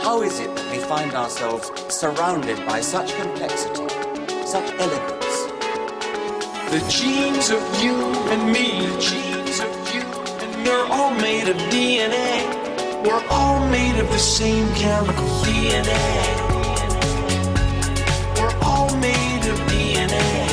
How is it that we find ourselves surrounded by such complexity, such elegance? The genes of you and me, the genes of you and me, are all made of DNA. We're all made of the same chemical DNA. We're all made of DNA.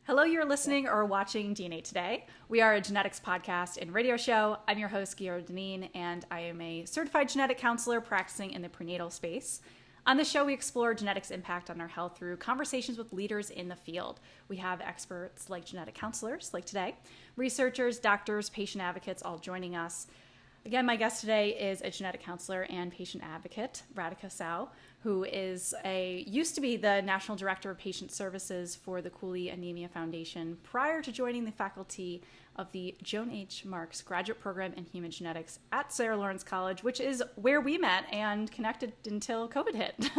Hello, you're listening or watching DNA Today. We are a genetics podcast and radio show. I'm your host, Kira Dineen, and I am a certified genetic counselor practicing in the prenatal space. On this show, we explore genetics' impact on our health through conversations with leaders in the field. We have experts like genetic counselors, like today, researchers, doctors, patient advocates, all joining us. Again, my guest today is a genetic counselor and patient advocate, Radhika Sawh, who used to be the National Director of Patient Services for the Cooley Anemia Foundation prior to joining the faculty of the Joan H. Marks Graduate Program in Human Genetics at Sarah Lawrence College, which is where we met and connected until COVID hit.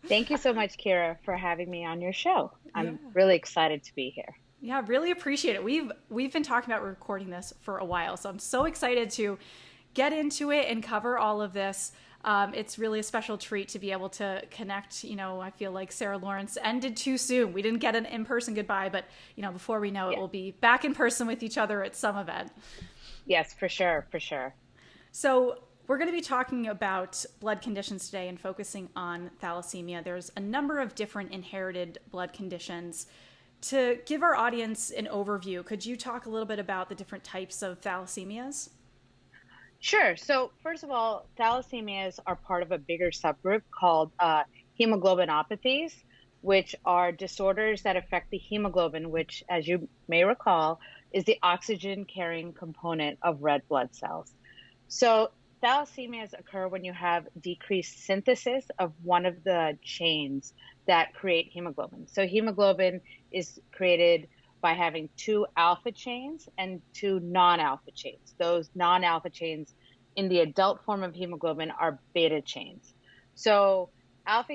Thank you so much, Kira, for having me on your show. I'm really excited to be here. Yeah, really appreciate it. We've been talking about recording this for a while, so I'm so excited to get into it and cover all of this. It's really a special treat to be able to connect. I feel like Sarah Lawrence ended too soon. We didn't get an in-person goodbye, but before we know it, we'll be back in person with each other at some event. Yes, for sure, for sure. So we're going to be talking about blood conditions today and focusing on thalassemia. There's a number of different inherited blood conditions. To give our audience an overview, could you talk a little bit about the different types of thalassemias? Sure. So first of all, thalassemias are part of a bigger subgroup called hemoglobinopathies, which are disorders that affect the hemoglobin, which, as you may recall, is the oxygen-carrying component of red blood cells. So thalassemias occur when you have decreased synthesis of one of the chains that create hemoglobin. So hemoglobin is created by having two alpha chains and two non-alpha chains. Those non-alpha chains in the adult form of hemoglobin are beta chains. So alpha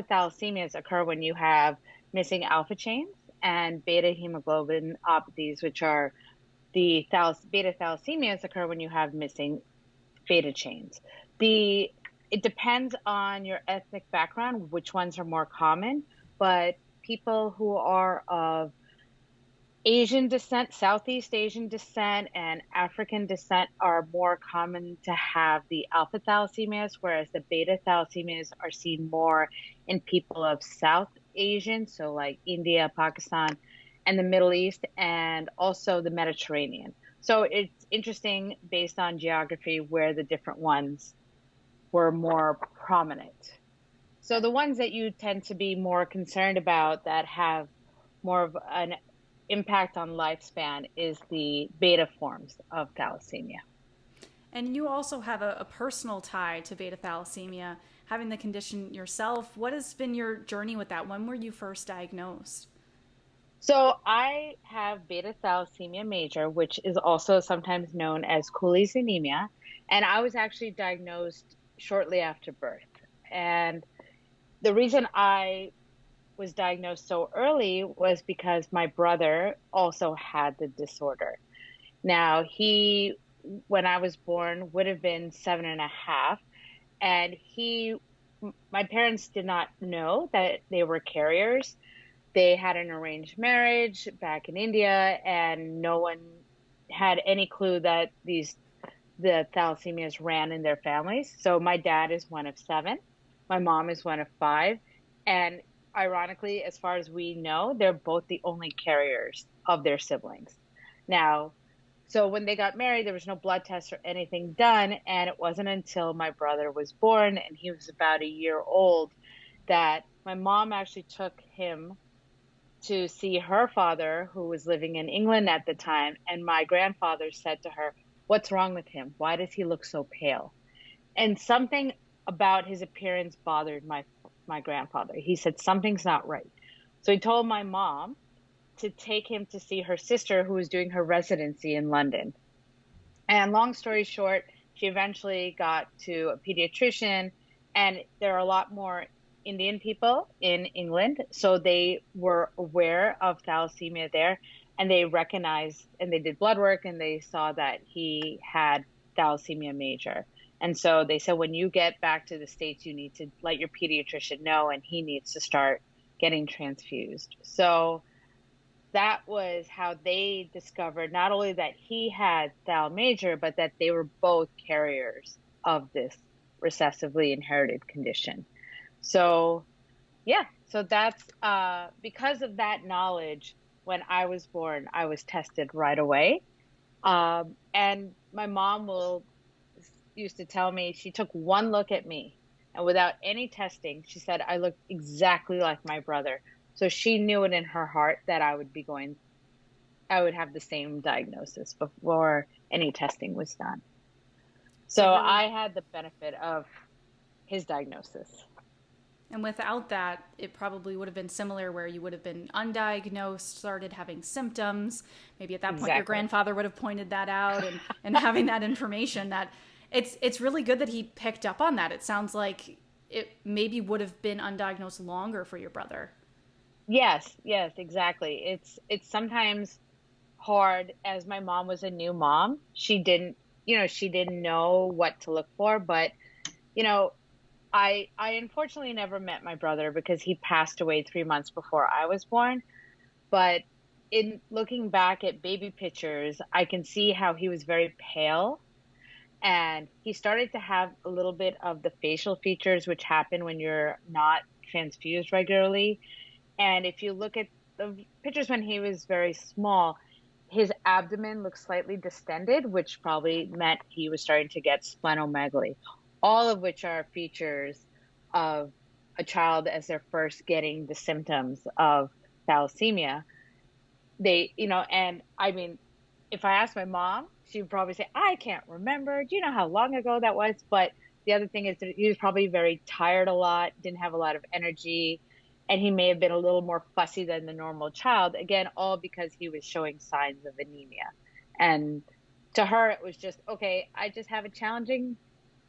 thalassemias occur when you have missing alpha chains, and beta hemoglobinopathies, which are the beta thalassemias, occur when you have missing beta chains. It depends on your ethnic background, which ones are more common, but people who are of Asian descent, Southeast Asian descent, and African descent are more common to have the alpha thalassemias, whereas the beta thalassemias are seen more in people of South Asian, so like India, Pakistan, and the Middle East, and also the Mediterranean. So it's interesting based on geography where the different ones were more prominent. So the ones that you tend to be more concerned about that have more of an impact on lifespan is the beta forms of thalassemia. And you also have a personal tie to beta thalassemia, having the condition yourself. What has been your journey with that? When were you first diagnosed? So I have beta thalassemia major, which is also sometimes known as Cooley's anemia. And I was actually diagnosed shortly after birth. And the reason I was diagnosed so early was because my brother also had the disorder. Now, he, when I was born, would have been 7.5. And my parents did not know that they were carriers. They had an arranged marriage back in India, and no one had any clue that the thalassemias ran in their families. So my dad is one of 7. My mom is one of 5. And ironically, as far as we know, they're both the only carriers of their siblings. Now, so when they got married, there was no blood test or anything done. And it wasn't until my brother was born and he was about a year old that my mom actually took him to see her father, who was living in England at the time. And my grandfather said to her, "What's wrong with him? Why does he look so pale?" And something about his appearance bothered my grandfather. He said, "Something's not right." So he told my mom to take him to see her sister, who was doing her residency in London. And long story short, she eventually got to a pediatrician, and there are a lot more Indian people in England, so they were aware of thalassemia there, and they recognized and they did blood work and they saw that he had thalassemia major. And so they said, when you get back to the States, you need to let your pediatrician know, and he needs to start getting transfused. So that was how they discovered not only that he had thal major, but that they were both carriers of this recessively inherited condition. So, yeah, so that's because of that knowledge. When I was born, I was tested right away. And my mom used to tell me, she took one look at me, and without any testing, she said I looked exactly like my brother. So she knew it in her heart that I would have the same diagnosis before any testing was done. So really, I had the benefit of his diagnosis. And without that, it probably would have been similar, where you would have been undiagnosed, started having symptoms. Maybe at that point, your grandfather would have pointed that out, and having that information. That it's really good that he picked up on that. It sounds like it maybe would have been undiagnosed longer for your brother. Yes, exactly. It's sometimes hard, as my mom was a new mom. She didn't know what to look for, but I unfortunately never met my brother because he passed away 3 months before I was born. But in looking back at baby pictures, I can see how he was very pale, and he started to have a little bit of the facial features which happen when you're not transfused regularly. And if you look at the pictures when he was very small, his abdomen looked slightly distended, which probably meant he was starting to get splenomegaly, all of which are features of a child as they're first getting the symptoms of thalassemia. And I mean, if I asked my mom, she would probably say, I can't remember. Do you know how long ago that was? But the other thing is that he was probably very tired a lot, didn't have a lot of energy, and he may have been a little more fussy than the normal child. Again, all because he was showing signs of anemia. And to her, it was just, okay, I just have a challenging,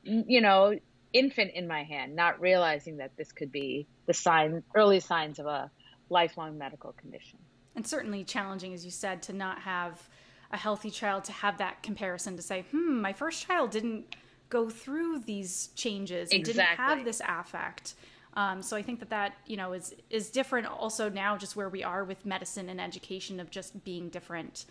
infant in my hand, not realizing that this could be the early signs of a lifelong medical condition. And certainly challenging, as you said, to not have a healthy child, to have that comparison to say, my first child didn't go through these changes and didn't have this affect. So I think that is different also now, just where we are with medicine and education, of just being different.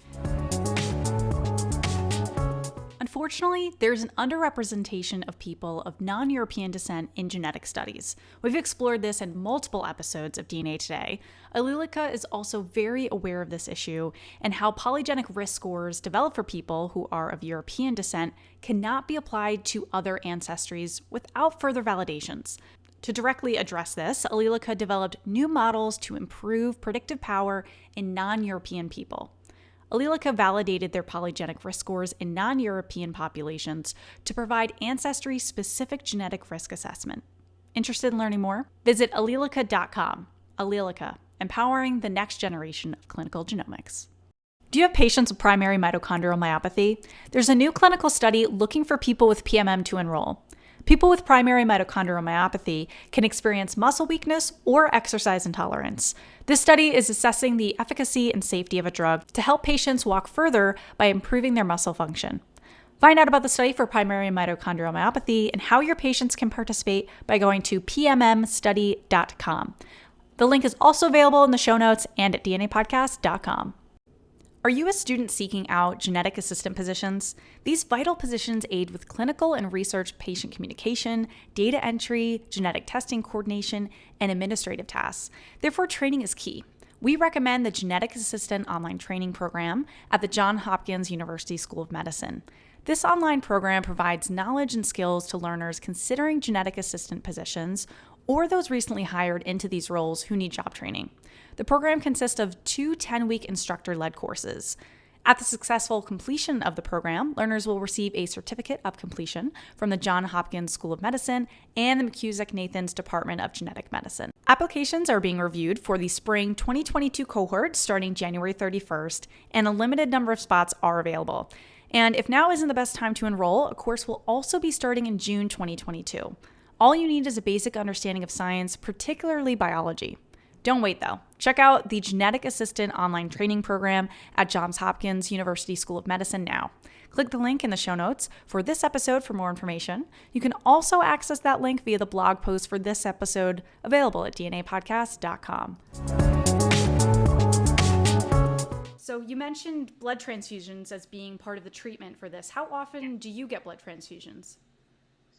Unfortunately, there's an underrepresentation of people of non-European descent in genetic studies. We've explored this in multiple episodes of DNA Today. Alilika is also very aware of this issue and how polygenic risk scores developed for people who are of European descent cannot be applied to other ancestries without further validations. To directly address this, Alilika developed new models to improve predictive power in non-European people. Alilika validated their polygenic risk scores in non-European populations to provide ancestry-specific genetic risk assessment. Interested in learning more? Visit alilika.com. Alilika, empowering the next generation of clinical genomics. Do you have patients with primary mitochondrial myopathy? There's a new clinical study looking for people with PMM to enroll. People with primary mitochondrial myopathy can experience muscle weakness or exercise intolerance. This study is assessing the efficacy and safety of a drug to help patients walk further by improving their muscle function. Find out about the study for primary mitochondrial myopathy and how your patients can participate by going to pmmstudy.com. The link is also available in the show notes and at dnapodcast.com. Are you a student seeking out genetic assistant positions? These vital positions aid with clinical and research patient communication, data entry, genetic testing coordination, and administrative tasks. Therefore, training is key. We recommend the Genetic Assistant Online Training Program at the Johns Hopkins University School of Medicine. This online program provides knowledge and skills to learners considering genetic assistant positions or those recently hired into these roles who need job training. The program consists of 2 10-week instructor-led courses. At the successful completion of the program, learners will receive a certificate of completion from the Johns Hopkins School of Medicine and the McKusick-Nathans Department of Genetic Medicine. Applications are being reviewed for the spring 2022 cohort starting January 31st, and a limited number of spots are available. And if now isn't the best time to enroll, a course will also be starting in June 2022. All you need is a basic understanding of science, particularly biology. Don't wait though. Check out the Genetic Assistant online training program at Johns Hopkins University School of Medicine now. Click the link in the show notes for this episode for more information. You can also access that link via the blog post for this episode available at dnapodcast.com. So you mentioned blood transfusions as being part of the treatment for this. How often do you get blood transfusions?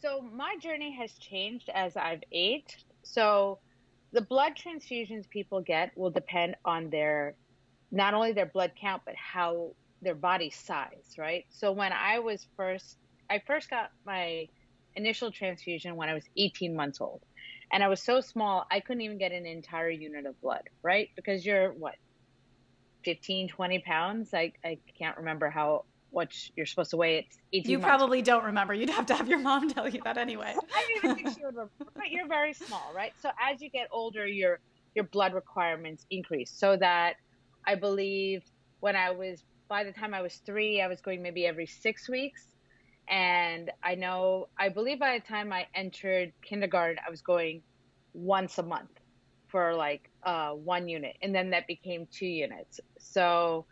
So my journey has changed as I've aged. So the blood transfusions people get will depend on not only their blood count, but how their body size, right? So when I first got my initial transfusion when I was 18 months old. And I was so small, I couldn't even get an entire unit of blood, right? Because you're 15, 20 pounds? I can't remember what you're supposed to weigh. It's 18 You months. Probably don't remember. You'd have to have your mom tell you that anyway. I don't even think she would remember, but you're very small, right? So as you get older, your blood requirements increase. So that I believe by the time I was 3, I was going maybe every 6 weeks. And I believe by the time I entered kindergarten, I was going once a month for 1 unit. And then that became 2 units. So,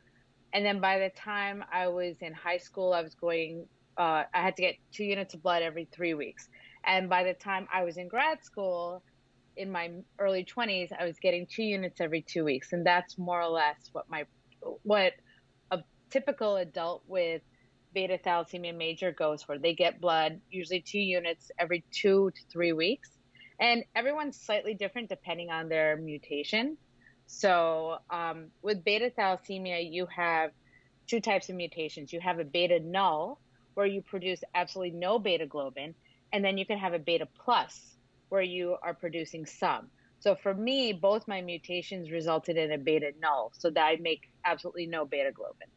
and then by the time I was in high school, I was going, I had to get 2 units of blood every 3 weeks. And by the time I was in grad school, in my early 20s, I was getting 2 units every 2 weeks. And that's more or less what a typical adult with beta thalassemia major goes for. They get blood, usually 2 units every 2 to 3 weeks. And everyone's slightly different depending on their mutation. So with beta thalassemia, you have 2 types of mutations. You have a beta null, where you produce absolutely no beta globin. And then you can have a beta plus, where you are producing some. So for me, both my mutations resulted in a beta null, so that I make absolutely no beta globin.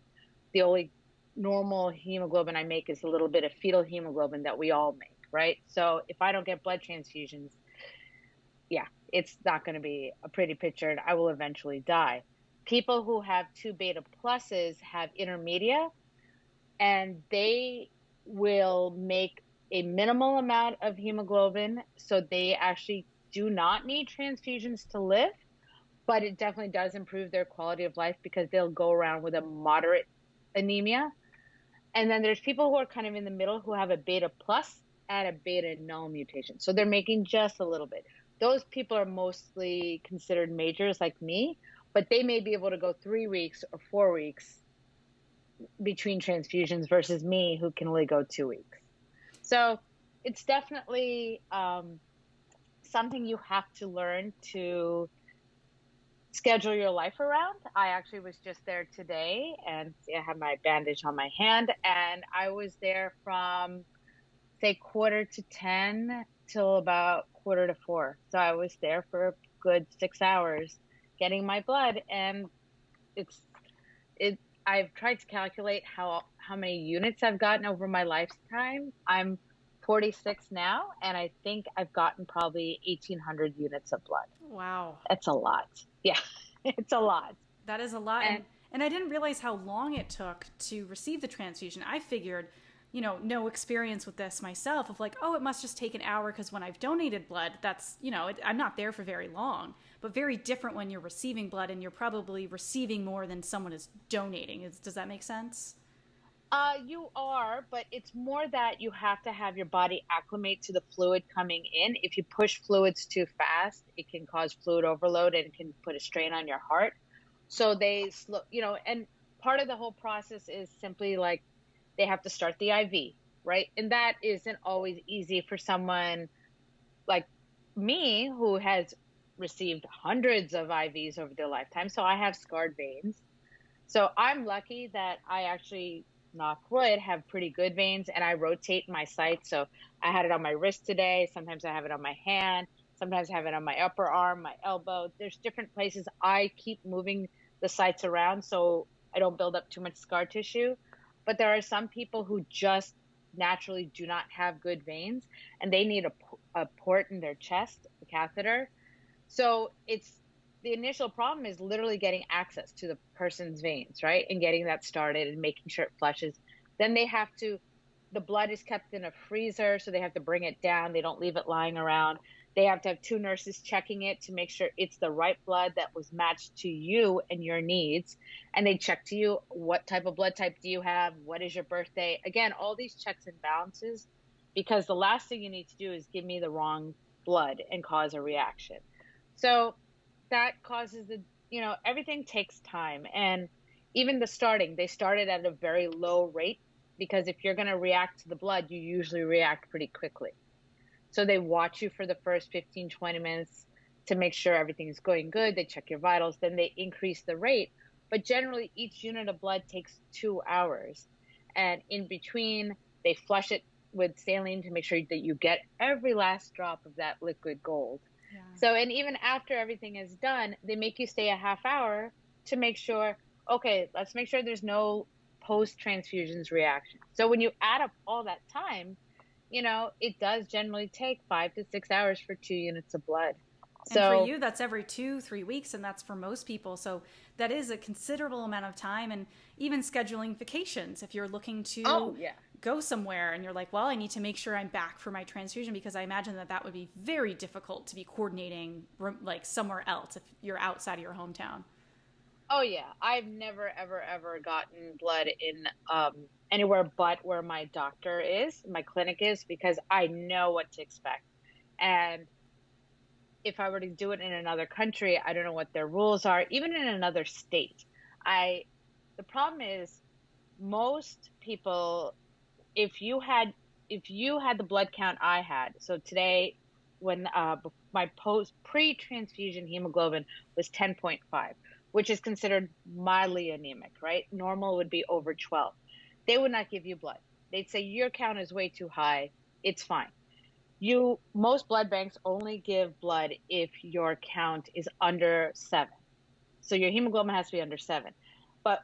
The only normal hemoglobin I make is a little bit of fetal hemoglobin that we all make, right? So if I don't get blood transfusions, it's not going to be a pretty picture, and I will eventually die. People who have 2 beta pluses have intermedia, and they will make a minimal amount of hemoglobin, so they actually do not need transfusions to live, but it definitely does improve their quality of life because they'll go around with a moderate anemia. And then there's people who are kind of in the middle who have a beta plus and a beta null mutation. So they're making just a little bit. Those people are mostly considered majors like me, but they may be able to go 3 weeks or 4 weeks between transfusions versus me, who can only go 2 weeks. So it's definitely something you have to learn to schedule your life around. I actually was just there today, and I have my bandage on my hand, and I was there from say 9:45 till about 3:45. So I was there for a good 6 hours getting my blood, and I've tried to calculate how many units I've gotten over my lifetime. I'm 46 now, and I think I've gotten probably 1,800 units of blood. Wow. That's a lot. Yeah, it's a lot. That is a lot. And I didn't realize how long it took to receive the transfusion. I figured, no experience with this myself of it must just take an hour because when I've donated blood, that's, I'm not there for very long. But very different when you're receiving blood and you're probably receiving more than someone is donating. Does that make sense? You are, but it's more that you have to have your body acclimate to the fluid coming in. If you push fluids too fast, it can cause fluid overload and can put a strain on your heart. So they slow, and part of the whole process is simply they have to start the IV, right? And that isn't always easy for someone like me who has received hundreds of IVs over their lifetime. So I have scarred veins. So I'm lucky that I actually, knock wood, have pretty good veins, and I rotate my sites. So I had it on my wrist today. Sometimes I have it on my hand. Sometimes I have it on my upper arm, my elbow. There's different places. I keep moving the sites around so I don't build up too much scar tissue. But there are some people who just naturally do not have good veins, and they need a port in their chest, a catheter. So the initial problem is literally getting access to the person's veins, right? And getting that started and making sure it flushes. Then they have to the blood is kept in a freezer, so they have to bring it down. They don't leave it lying around. They have to have two nurses checking it to make sure it's the right blood that was matched to you and your needs. And they check to you, what type of blood type do you have? What is your birthday? Again, all these checks and balances, because the last thing you need to do is give me the wrong blood and cause a reaction. So that causes everything takes time. And even they started at a very low rate, because if you're going to react to the blood, you usually react pretty quickly. So they watch you for the first 15, 20 minutes to make sure everything's going good. They check your vitals, then they increase the rate. But generally, each unit of blood takes 2 hours. And in between, they flush it with saline to make sure that you get every last drop of that liquid gold. Yeah. So, and even after everything is done, they make you stay a half hour to make sure, okay, let's make sure there's no post-transfusions reaction. So when you add up all that time, it does generally take 5 to 6 hours for 2 units of blood. And for you, that's every 2-3 weeks, and that's for most people. So that is a considerable amount of time. And even scheduling vacations, if you're looking to go somewhere and you're like, well, I need to make sure I'm back for my transfusion, because I imagine that would be very difficult to be coordinating like somewhere else if you're outside of your hometown. Oh, yeah. I've never, ever, ever gotten blood in anywhere but where my doctor is, my clinic is, because I know what to expect. And if I were to do it in another country, I don't know what their rules are, even in another state. The problem is most people, if you had the blood count I had, so today when my pre-transfusion hemoglobin was 10.5, which is considered mildly anemic, right? Normal would be over 12. They would not give you blood. They'd say your count is way too high. It's fine. Most blood banks only give blood if your count is under 7. So your hemoglobin has to be under 7. But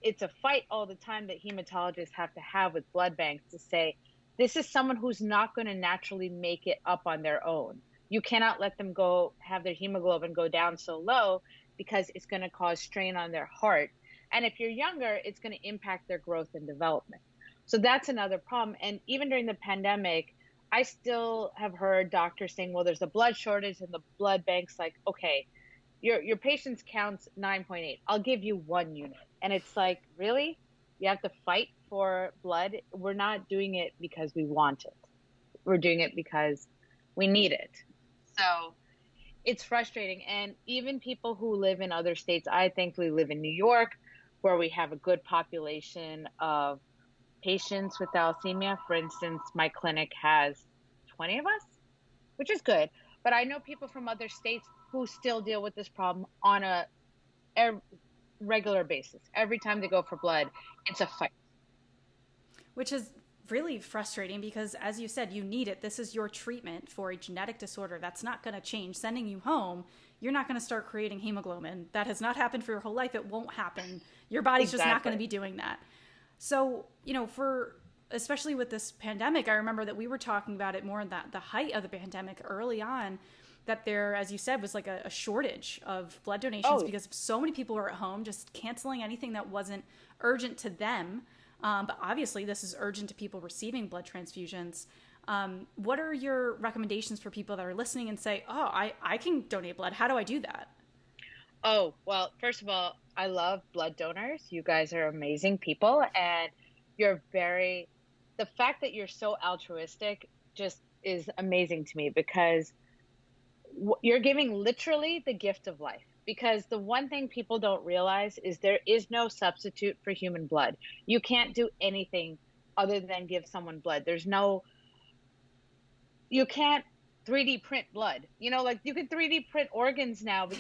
it's a fight all the time that hematologists have to have with blood banks to say, this is someone who's not going to naturally make it up on their own. You cannot let them have their hemoglobin go down so low, because it's going to cause strain on their heart. And if you're younger, it's going to impact their growth and development. So that's another problem. And even during the pandemic, I still have heard doctors saying, well, there's a blood shortage, and the blood bank's like, okay, your patient's count's 9.8. I'll give you 1 unit. And it's like, really? You have to fight for blood? We're not doing it because we want it. We're doing it because we need it. So it's frustrating. And even people who live in other states, I thankfully live in New York, where we have a good population of patients with thalassemia. For instance, my clinic has 20 of us, which is good. But I know people from other states who still deal with this problem on a regular basis. Every time they go for blood, it's a fight. Which is really frustrating, because as you said, you need it. This is your treatment for a genetic disorder. That's not going to change. Sending you home, you're not going to start creating hemoglobin. That has not happened for your whole life. It won't happen. Your body's just not going to be doing that. So, especially with this pandemic, I remember that we were talking about it more in the height of the pandemic early on, that there, as you said, was like a shortage of blood donations because so many people were at home just canceling anything that wasn't urgent to them. But obviously this is urgent to people receiving blood transfusions. What are your recommendations for people that are listening and say, oh, I can donate blood. How do I do that? Oh, well, first of all, I love blood donors. You guys are amazing people. And the fact that you're so altruistic just is amazing to me, because you're giving literally the gift of life. Because the one thing people don't realize is there is no substitute for human blood. You can't do anything other than give someone blood. You can't 3D print blood. Like you can 3D print organs now, but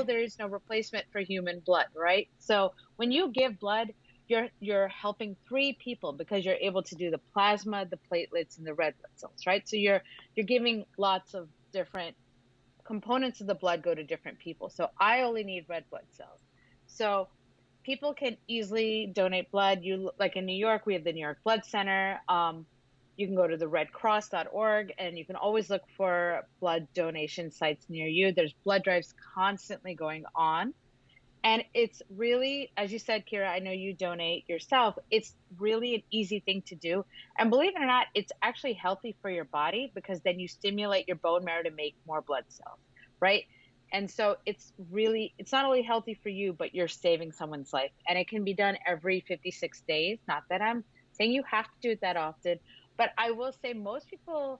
there is no replacement for human blood, right? So when you give blood, you're helping 3 people, because you're able to do the plasma, the platelets, and the red blood cells, right? So you're giving lots of different components of the blood go to different people. So I only need red blood cells. So people can easily donate blood. Like in New York, we have the New York Blood Center. You can go to the redcross.org, and you can always look for blood donation sites near you. There's blood drives constantly going on. And it's really, as you said, Kira, I know you donate yourself. It's really an easy thing to do. And believe it or not, it's actually healthy for your body because then you stimulate your bone marrow to make more blood cells, right? And so it's not only healthy for you, but you're saving someone's life. And it can be done every 56 days. Not that I'm saying you have to do it that often, but I will say most people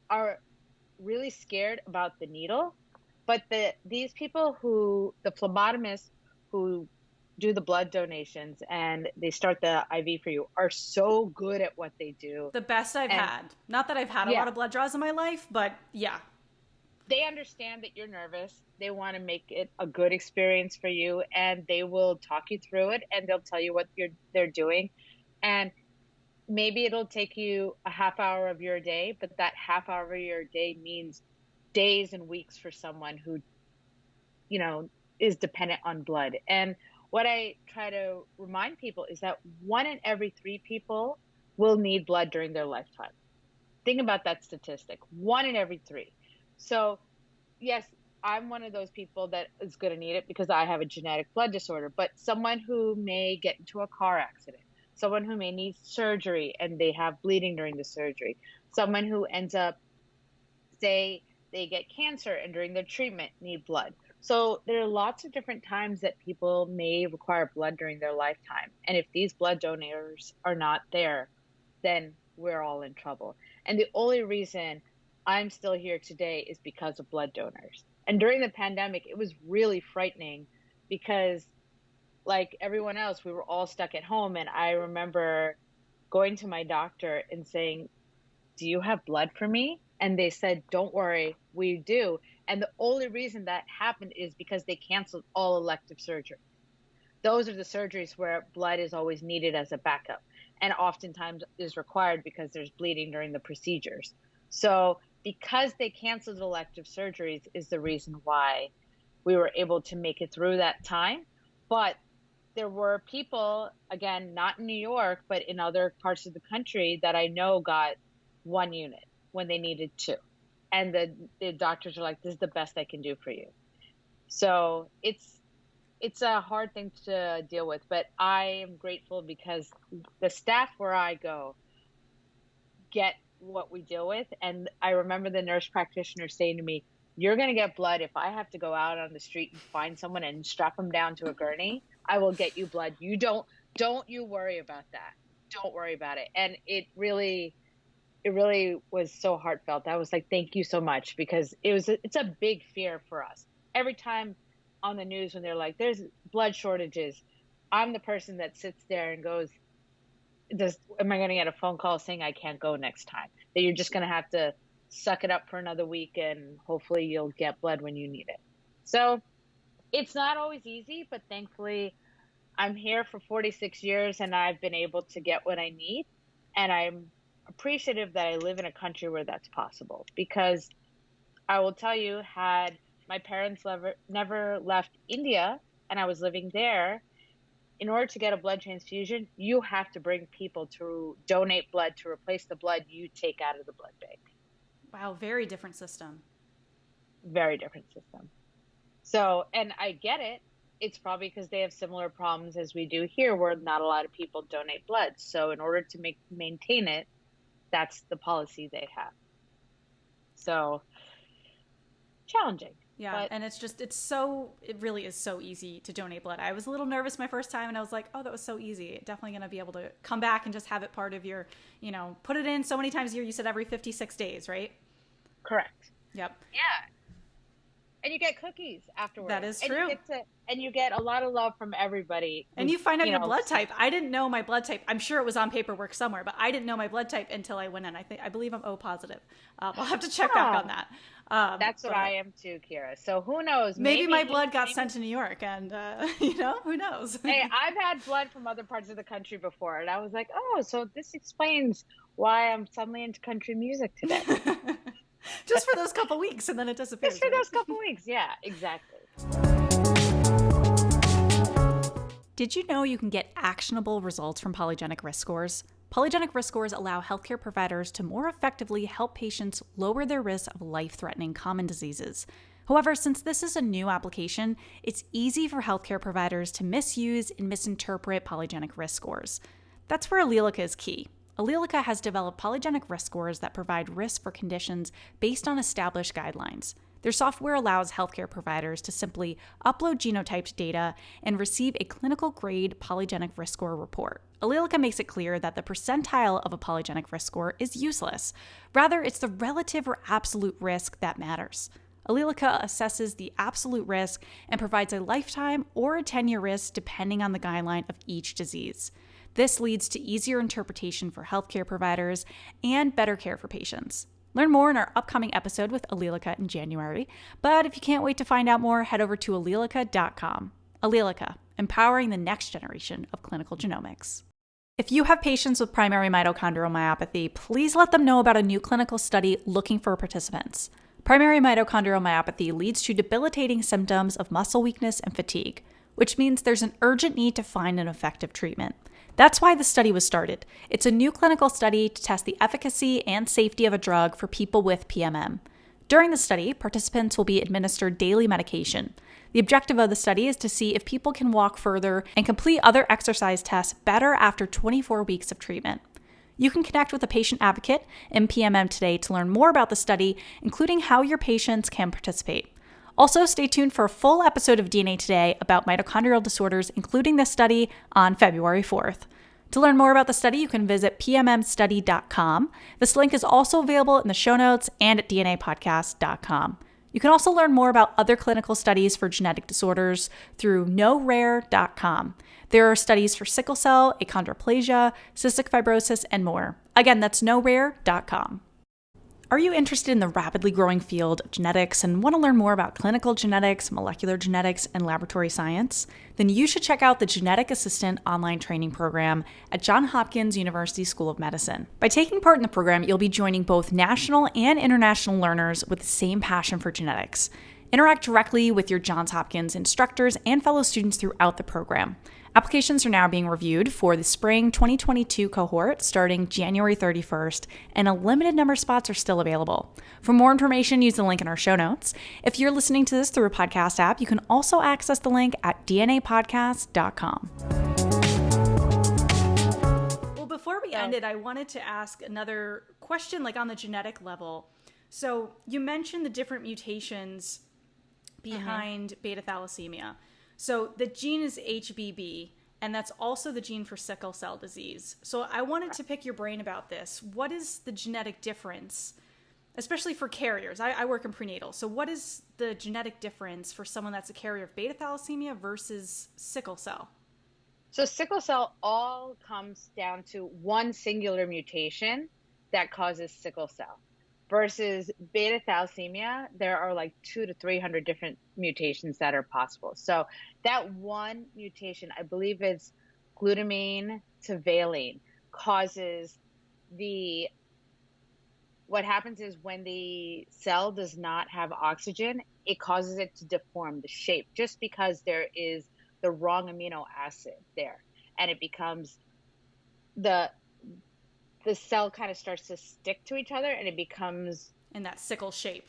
are really scared about the needle. But these people the phlebotomists who do the blood donations and they start the IV for you are so good at what they do. The best I've had. Not that I've had a lot of blood draws in my life, but yeah. They understand that you're nervous. They want to make it a good experience for you, and they will talk you through it, and they'll tell you what they're doing. And maybe it'll take you a half hour of your day, but that half hour of your day means days and weeks for someone who, is dependent on blood. And what I try to remind people is that 1 in every 3 people will need blood during their lifetime. Think about that statistic, 1 in every 3. So yes, I'm one of those people that is going to need it because I have a genetic blood disorder, but someone who may get into a car accident, someone who may need surgery and they have bleeding during the surgery, someone who ends up, say, they get cancer and during their treatment need blood. So there are lots of different times that people may require blood during their lifetime. And if these blood donors are not there, then we're all in trouble. And the only reason I'm still here today is because of blood donors. And during the pandemic, it was really frightening because like everyone else, we were all stuck at home. And I remember going to my doctor and saying, "Do you have blood for me?" And they said, "Don't worry, we do." And the only reason that happened is because they canceled all elective surgery. Those are the surgeries where blood is always needed as a backup and oftentimes is required because there's bleeding during the procedures. So because they canceled elective surgeries is the reason why we were able to make it through that time. But there were people, again, not in New York, but in other parts of the country that I know got 1 unit when they needed 2. And the doctors are like, "This is the best I can do for you." So it's a hard thing to deal with, but I am grateful because the staff where I go get what we deal with. And I remember the nurse practitioner saying to me, "You're going to get blood. If I have to go out on the street and find someone and strap them down to a gurney, I will get you blood. You don't you worry about that. Don't worry about it." And it really was so heartfelt. I was like, "Thank you so much," because it's a big fear for us. Every time on the news when they're like, "There's blood shortages," I'm the person that sits there and goes, am I going to get a phone call saying I can't go next time? That you're just going to have to suck it up for another week and hopefully you'll get blood when you need it. So it's not always easy, but thankfully I'm here for 46 years and I've been able to get what I need. And I'm appreciative that I live in a country where that's possible, because I will tell you, had my parents never left India and I was living there, in order to get a blood transfusion, you have to bring people to donate blood to replace the blood you take out of the blood bank. Wow, very different system. Very different system. So, and I get it. It's probably because they have similar problems as we do here, where not a lot of people donate blood. So in order to maintain it, that's the policy they have. So challenging. Yeah, but, and it really is so easy to donate blood. I was a little nervous my first time and I was like, oh, that was so easy. Definitely going to be able to come back and just have it part of your, put it in so many times a year. You said every 56 days, right? Correct. Yep. Yeah. And you get cookies afterwards. That is true. And you get a lot of love from everybody. And you find out your blood type. I didn't know my blood type. I'm sure it was on paperwork somewhere, but I didn't know my blood type until I went in. I believe I'm O positive. I'll have to check back on that. That's what I am too, Kira. So who knows? Maybe my blood got sent to New York, and who knows? Hey, I've had blood from other parts of the country before, and I was like, oh, so this explains why I'm suddenly into country music today. Just for those couple weeks, and then it disappears. Just for those couple weeks, yeah, exactly. Did you know you can get actionable results from polygenic risk scores? Polygenic risk scores allow healthcare providers to more effectively help patients lower their risk of life-threatening common diseases. However, since this is a new application, it's easy for healthcare providers to misuse and misinterpret polygenic risk scores. That's where Allelica is key. Allelica has developed polygenic risk scores that provide risk for conditions based on established guidelines. Their software allows healthcare providers to simply upload genotyped data and receive a clinical-grade polygenic risk score report. Allelica makes it clear that the percentile of a polygenic risk score is useless. Rather, it's the relative or absolute risk that matters. Allelica assesses the absolute risk and provides a lifetime or a 10-year risk depending on the guideline of each disease. This leads to easier interpretation for healthcare providers and better care for patients. Learn more in our upcoming episode with Allelica in January, but if you can't wait to find out more, head over to allelica.com. Allelica, empowering the next generation of clinical genomics. If you have patients with primary mitochondrial myopathy, please let them know about a new clinical study looking for participants. Primary mitochondrial myopathy leads to debilitating symptoms of muscle weakness and fatigue, which means there's an urgent need to find an effective treatment. That's why the study was started. It's a new clinical study to test the efficacy and safety of a drug for people with PMM. During the study, participants will be administered daily medication. The objective of the study is to see if people can walk further and complete other exercise tests better after 24 weeks of treatment. You can connect with a patient advocate in PMM today to learn more about the study, including how your patients can participate. Also, stay tuned for a full episode of DNA Today about mitochondrial disorders, including this study, on February 4th. To learn more about the study, you can visit pmmstudy.com. This link is also available in the show notes and at dnapodcast.com. You can also learn more about other clinical studies for genetic disorders through knowrare.com. There are studies for sickle cell, achondroplasia, cystic fibrosis, and more. Again, that's knowrare.com. Are you interested in the rapidly growing field of genetics and want to learn more about clinical genetics, molecular genetics, and laboratory science? Then you should check out the Genetic Assistant online training program at Johns Hopkins University School of Medicine. By taking part in the program, you'll be joining both national and international learners with the same passion for genetics. Interact directly with your Johns Hopkins instructors and fellow students throughout the program. Applications are now being reviewed for the spring 2022 cohort starting January 31st, and a limited number of spots are still available. For more information, use the link in our show notes. If you're listening to this through a podcast app, you can also access the link at dnapodcast.com. Well, before we ended, I wanted to ask another question, like on the genetic level. So you mentioned the different mutations behind beta thalassemia. So the gene is HBB, and that's also the gene for sickle cell disease. So I wanted to pick your brain about this. What is the genetic difference, especially for carriers? I work in prenatal. So what is the genetic difference for someone that's a carrier of beta thalassemia versus sickle cell? So sickle cell all comes down to one singular mutation that causes sickle cell. Versus beta thalassemia, there are like 200 to 300 different mutations that are possible. So that one mutation, I believe it's glutamine to valine, causes what happens is when the cell does not have oxygen, it causes it to deform the shape just because there is the wrong amino acid there. And it becomes the cell kind of starts to stick to each other and it becomes in that sickle shape.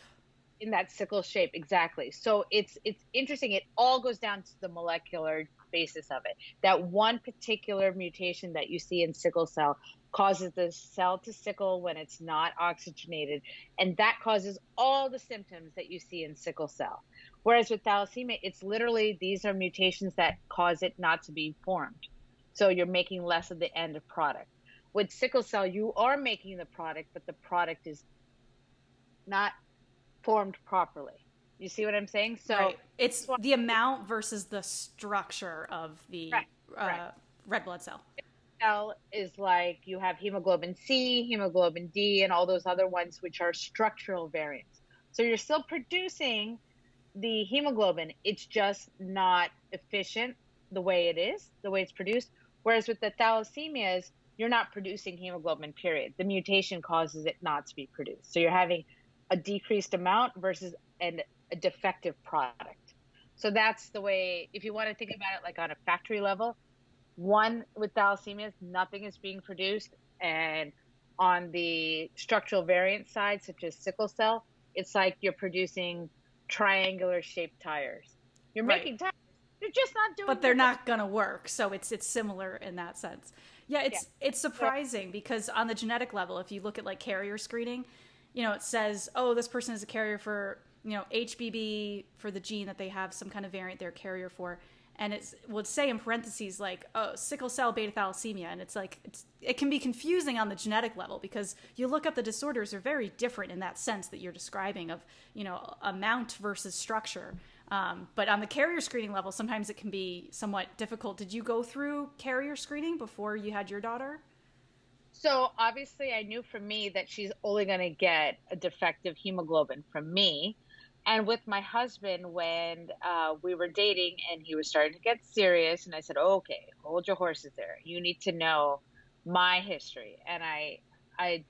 Exactly. So it's interesting. It all goes down to the molecular basis of it. That one particular mutation that you see in sickle cell causes the cell to sickle when it's not oxygenated. And that causes all the symptoms that you see in sickle cell. Whereas with thalassemia, it's literally, these are mutations that cause it not to be formed. So you're making less of the end product. With sickle cell, you are making the product, but the product is not formed properly. You see what I'm saying? So right. It's the amount versus the structure of the red blood cell. Cell is like you have hemoglobin C, hemoglobin D, and all those other ones, which are structural variants. So you're still producing the hemoglobin. It's just not efficient the way it is, the way it's produced. Whereas with the thalassemias, you're not producing hemoglobin, period. The mutation causes it not to be produced. So you're having a decreased amount versus a defective product. So that's the way, if you want to think about it like on a factory level, one with thalassemias, nothing is being produced. And on the structural variant side, such as sickle cell, it's like you're producing triangular shaped tires. You're Right. making tires. You're just not doing But they're not going to work. So it's similar in that sense. Yeah, Yeah. it's surprising because on the genetic level, if you look at like carrier screening, you know, it says, oh, this person is a carrier for, you know, HBB for the gene that they have some kind of variant they're a carrier for. And it would say in parentheses like, oh, sickle cell beta thalassemia. And it's like, it can be confusing on the genetic level because you look up the disorders are very different in that sense that you're describing of, you know, amount versus structure. But on the carrier screening level, sometimes it can be somewhat difficult. Did you go through carrier screening before you had your daughter? So obviously I knew from me that she's only going to get a defective hemoglobin from me. And with my husband, when we were dating and he was starting to get serious, and I said, okay, hold your horses there. You need to know my history. And I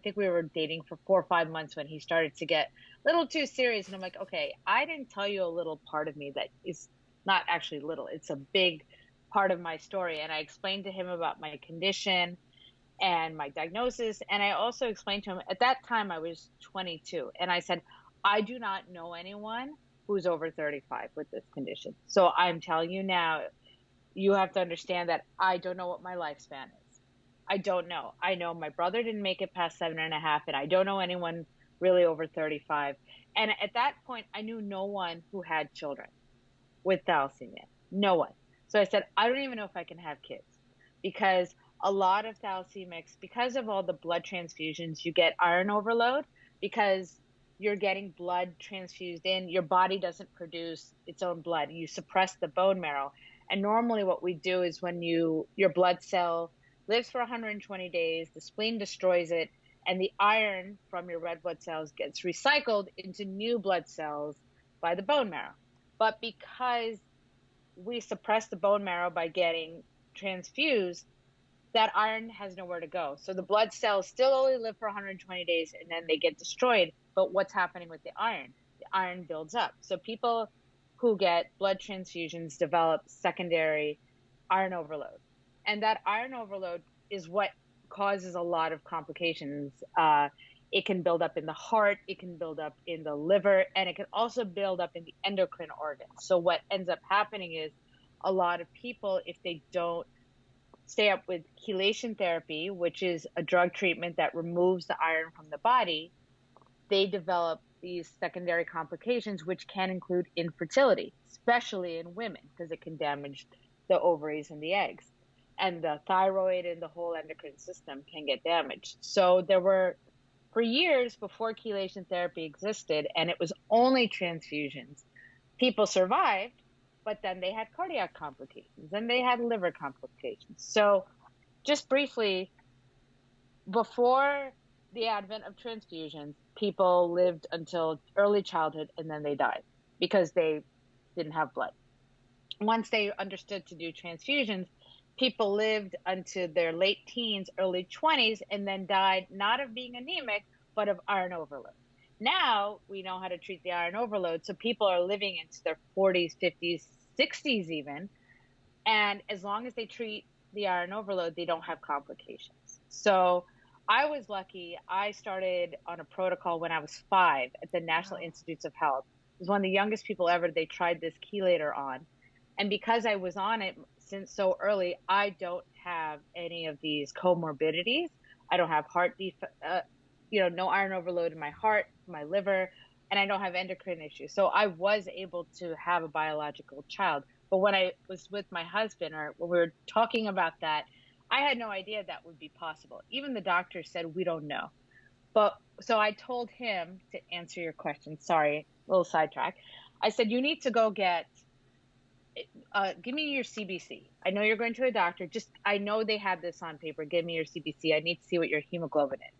think we were dating for 4 or 5 months when he started to get a little too serious. And I'm like, okay, I didn't tell you a little part of me that is not actually little. It's a big part of my story. And I explained to him about my condition and my diagnosis. And I also explained to him at that time I was 22. And I said, I do not know anyone who's over 35 with this condition. So I'm telling you now, you have to understand that I don't know what my lifespan is. I don't know. I know my brother didn't make it past 7.5, and I don't know anyone really over 35. And at that point, I knew no one who had children with thalassemia. No one. So I said, I don't even know if I can have kids because a lot of thalassemics, because of all the blood transfusions, you get iron overload because you're getting blood transfused in. Your body doesn't produce its own blood. You suppress the bone marrow. And normally what we do is when your blood cell lives for 120 days, the spleen destroys it, and the iron from your red blood cells gets recycled into new blood cells by the bone marrow. But because we suppress the bone marrow by getting transfused, that iron has nowhere to go. So the blood cells still only live for 120 days and then they get destroyed. But what's happening with the iron? The iron builds up. So people who get blood transfusions develop secondary iron overload. And that iron overload is what causes a lot of complications. It can build up in the heart, it can build up in the liver, and it can also build up in the endocrine organs. So what ends up happening is a lot of people, if they don't stay up with chelation therapy, which is a drug treatment that removes the iron from the body, they develop these secondary complications, which can include infertility, especially in women, because it can damage the ovaries and the eggs. And the thyroid and the whole endocrine system can get damaged. So there were, for years before chelation therapy existed, and it was only transfusions, people survived, but then they had cardiac complications and they had liver complications. So just briefly, before the advent of transfusions, people lived until early childhood and then they died because they didn't have blood. Once they understood to do transfusions, people lived until their late teens, early 20s, and then died not of being anemic, but of iron overload. Now we know how to treat the iron overload, so people are living into their 40s, 50s, 60s even, and as long as they treat the iron overload, they don't have complications. So I was lucky. I started on a protocol when I was 5 at the National Institutes of Health. It was one of the youngest people ever they tried this chelator on. And because I was on it since so early, I don't have any of these comorbidities. I don't have heart no iron overload in my heart, my liver, and I don't have endocrine issues. So I was able to have a biological child. But when I was with my husband, or when we were talking about that, I had no idea that would be possible. Even the doctor said, we don't know. But so I told him, to answer your question, sorry, a little sidetrack. I said, you need to go give me your CBC. I know you're going to a doctor. I know they have this on paper. Give me your CBC. I need to see what your hemoglobin is.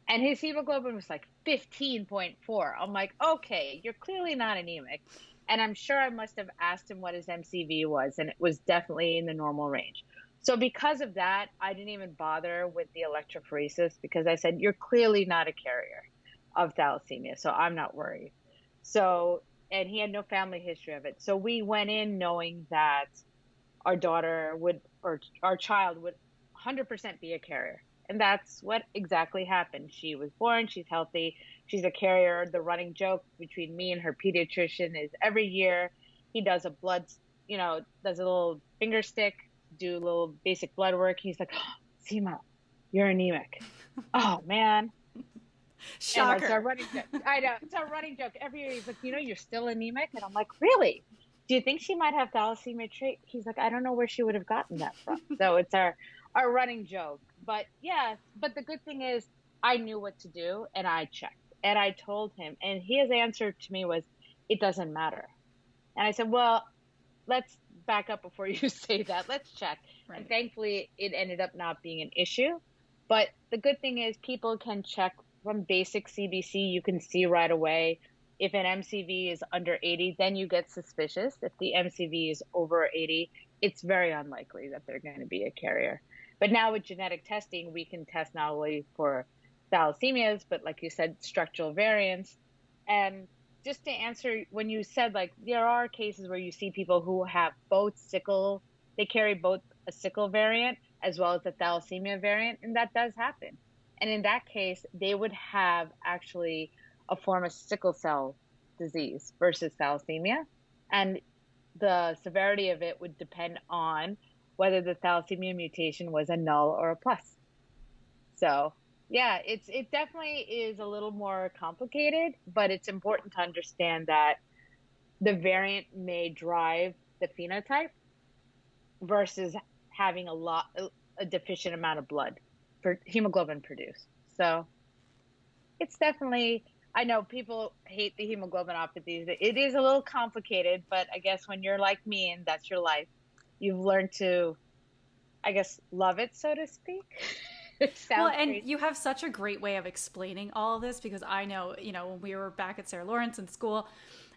And his hemoglobin was like 15.4. I'm like, okay, you're clearly not anemic. And I'm sure I must have asked him what his MCV was, and it was definitely in the normal range. So because of that, I didn't even bother with the electrophoresis because I said, you're clearly not a carrier of thalassemia, so I'm not worried. So, and he had no family history of it. So we went in knowing that our daughter or our child would 100% be a carrier. And that's what exactly happened. She was born, she's healthy, she's a carrier. The running joke between me and her pediatrician is every year he does a blood, does a little finger stick, do a little basic blood work. He's like, oh, Seema, you're anemic. Oh, man. Shocker. And it's our running joke. I know. It's our running joke. Every year he's like, you're still anemic? And I'm like, really? Do you think she might have thalassemia trait? He's like, I don't know where she would have gotten that from. So it's our running joke. But yeah, but the good thing is I knew what to do and I checked. And I told him, and his answer to me was, it doesn't matter. And I said, well, let's back up before you say that. Let's check. Right. And thankfully, it ended up not being an issue. But the good thing is people can check from basic CBC. You can see right away. If an MCV is under 80, then you get suspicious. If the MCV is over 80, it's very unlikely that they're going to be a carrier. But now with genetic testing, we can test not only for thalassemias, but like you said, structural variants. And just to answer, when you said, like, there are cases where you see people who have both sickle, they carry both a sickle variant as well as a thalassemia variant, and that does happen. And in that case, they would have actually a form of sickle cell disease versus thalassemia. And the severity of it would depend on whether the thalassemia mutation was a null or a plus. So yeah, it definitely is a little more complicated, but it's important to understand that the variant may drive the phenotype versus having a deficient amount of blood for hemoglobin produced. So it's definitely, I know people hate the hemoglobinopathies. It is a little complicated, but I guess when you're like me and that's your life, you've learned to, I guess, love it, so to speak. Well, and crazy. You have such a great way of explaining all of this, because I know, when we were back at Sarah Lawrence in school,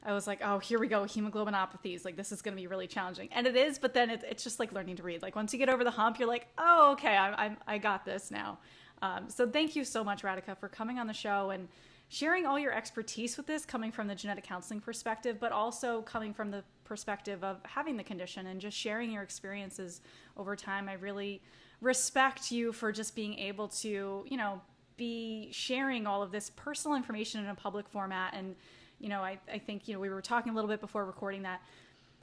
I was like, oh, here we go, hemoglobinopathies. Like, this is going to be really challenging. And it is, but then it's just like learning to read. Like, once you get over the hump, you're like, oh, okay, I got this now. So thank you so much, Radhika, for coming on the show and sharing all your expertise with this, coming from the genetic counseling perspective, but also coming from the perspective of having the condition and just sharing your experiences over time. I really respect you for just being able to, be sharing all of this personal information in a public format. And, I think, we were talking a little bit before recording that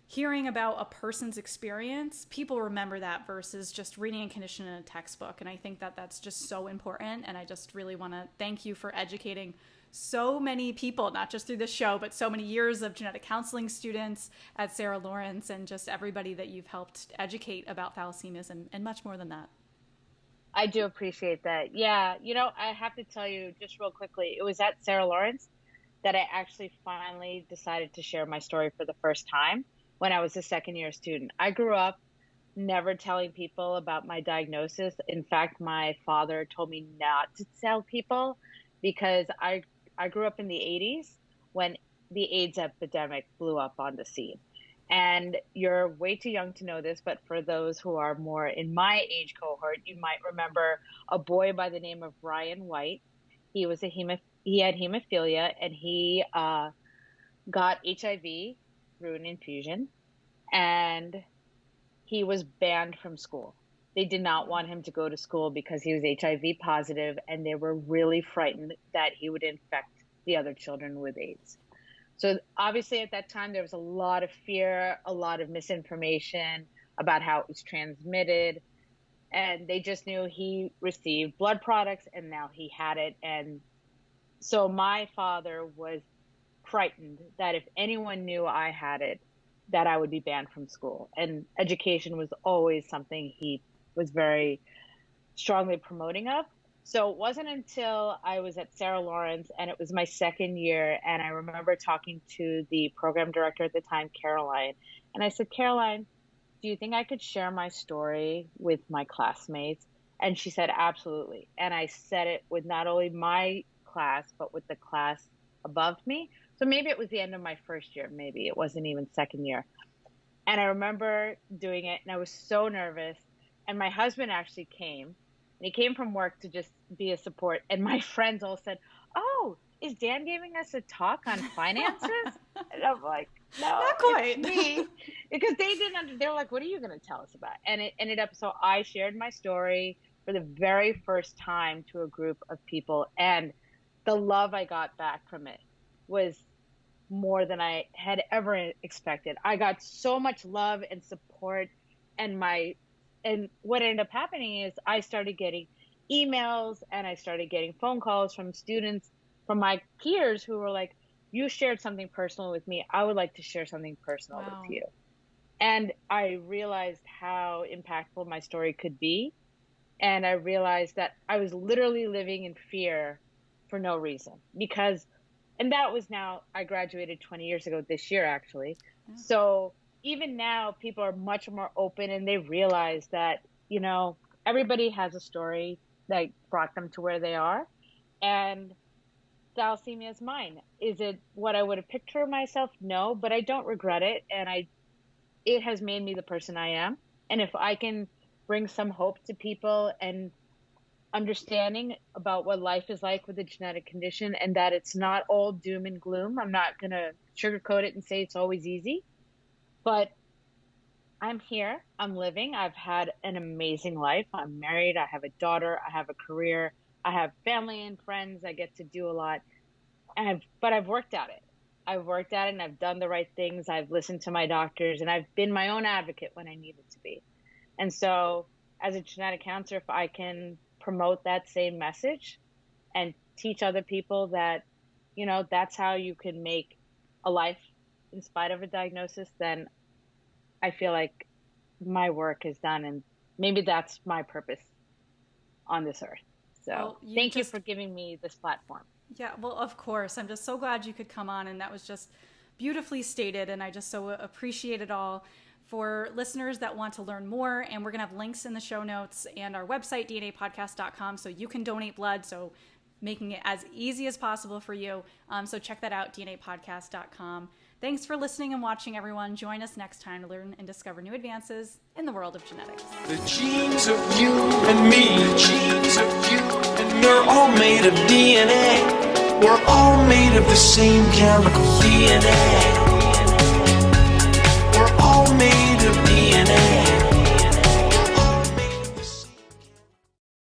hearing about a person's experience, people remember that versus just reading a condition in a textbook. And I think that that's just so important. And I just really want to thank you for educating so many people, not just through this show, but so many years of genetic counseling students at Sarah Lawrence and just everybody that you've helped educate about thalassemias and much more than that. I do appreciate that. Yeah. I have to tell you just real quickly, it was at Sarah Lawrence that I actually finally decided to share my story for the first time when I was a second-year student. I grew up never telling people about my diagnosis. In fact, my father told me not to tell people because I grew up in the 80s when the AIDS epidemic blew up on the scene. And you're way too young to know this, but for those who are more in my age cohort, you might remember a boy by the name of Ryan White. He was he had hemophilia, and he got HIV through an infusion, and he was banned from school. They did not want him to go to school because he was HIV positive, and they were really frightened that he would infect the other children with AIDS. So obviously at that time, there was a lot of fear, a lot of misinformation about how it was transmitted. And they just knew he received blood products and now he had it. And so my father was frightened that if anyone knew I had it, that I would be banned from school. And education was always something he was very strongly promoting of. So it wasn't until I was at Sarah Lawrence and it was my second year. And I remember talking to the program director at the time, Caroline. And I said, Caroline, do you think I could share my story with my classmates? And she said, absolutely. And I said it with not only my class, but with the class above me. So maybe it was the end of my first year. Maybe it wasn't even second year. And I remember doing it and I was so nervous. And my husband actually came. And he came from work to just be a support. And my friends all said, oh, is Dan giving us a talk on finances? And I'm like, no, not quite. It's me. Because they didn't, they were like, what are you going to tell us about? And it ended up, so I shared my story for the very first time to a group of people. And the love I got back from it was more than I had ever expected. I got so much love and support, and what ended up happening is I started getting emails and I started getting phone calls from students, from my peers who were like, you shared something personal with me. I would like to share something personal Wow. with you. And I realized how impactful my story could be. And I realized that I was literally living in fear for no reason, and that was now, I graduated 20 years ago this year, actually. Yeah. So even now, people are much more open, and they realize that, everybody has a story that brought them to where they are. And thalassemia is mine. Is it what I would have picked for myself? No, but I don't regret it. And it has made me the person I am. And if I can bring some hope to people and understanding about what life is like with a genetic condition, and that it's not all doom and gloom. I'm not going to sugarcoat it and say it's always easy, but I'm here, I'm living, I've had an amazing life. I'm married, I have a daughter, I have a career, I have family and friends, I get to do a lot. But I've worked at it. I've worked at it and I've done the right things. I've listened to my doctors and I've been my own advocate when I needed to be. And so as a genetic counselor, if I can promote that same message and teach other people that, that's how you can make a life in spite of a diagnosis, then I feel like my work is done. And maybe that's my purpose on this earth. So thank you for giving me this platform. Yeah, well, of course. I'm just so glad you could come on. And that was just beautifully stated. And I just so appreciate it all. For listeners that want to learn more, and we're going to have links in the show notes and our website, dnapodcast.com, so you can donate blood, so making it as easy as possible for you. So check that out, dnapodcast.com. Thanks for listening and watching, everyone. Join us next time to learn and discover new advances in the world of genetics. The genes of you and me, the genes of you and me, they're all made of DNA. We're all made of the same chemical DNA. We're all made of DNA.